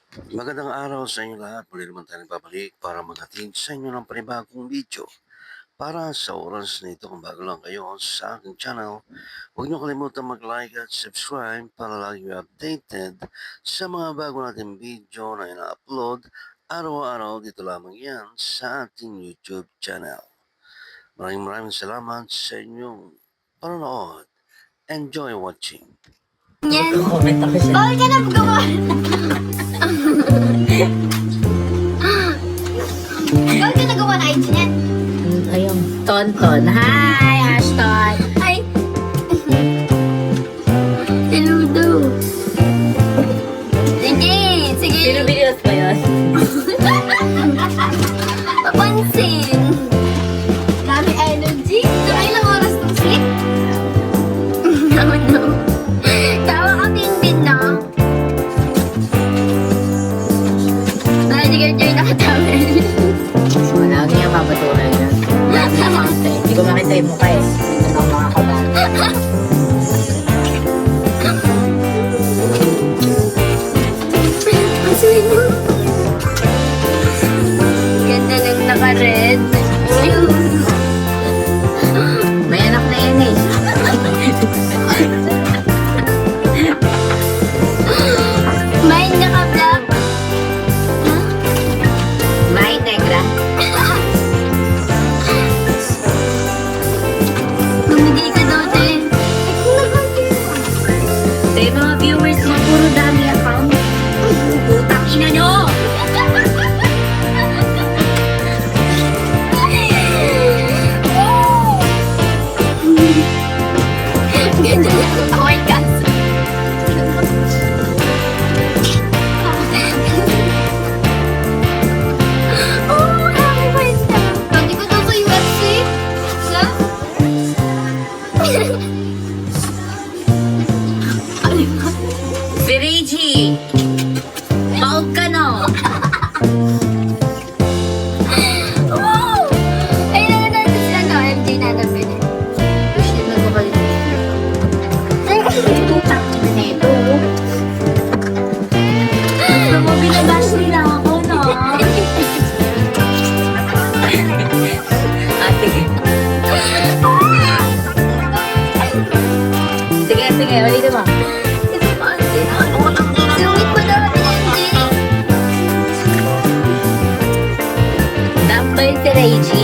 Magandang araw sa inyo lahat. Muli naman tayo nagbabalik para maghatid sa inyo ng panibagong video. Para sa oras na ito, kung bago lang kayo sa aking channel, huwag niyo kalimutan mag-like at subscribe para lagi kayo updated sa mga bago nating video na ina-upload araw-araw dito lamang yan sa ating YouTube channel. Maraming salamat sa inyong panonood. Enjoy watching. Yan. Bawal ka na gumawa. Bawal ka na gawa na IG niyan. Ayun, Tonton. Hi, Ashton. Ay. Hello daw. Sige, sige. Sino videos ba yun? Papansin. Dami energy. Saka ilang oras ng sleep? No. Tawa ka din na. Hindi ka nakatawa. Wala, hindi niya mapatuloy na. Hindi ko makita yung mukha eh. Hindi ko makakabala. Masuhin mo. Ganda ng naka-red. May anak na yan eh. May naka-black. May negra. Bumili ka daw, te. Sa yung mga viewers mo, puro dami account. Putang ina nyo! Ganda lang ang award ka. Oh, happy birthday. Pati ko daw sa UFC. Sa? Ano ba? Si Reggie! Baog ka no! Wow! Ay, nanonood sila no, MJ na namin eh. Tapos yun nagpapalit. Putang ina nito. Gusto mo binabash nila ako, no? Ah, sige. Sige, ulitin mo. Sungit mo daw natin, MJ. Dumbbell si Reggie.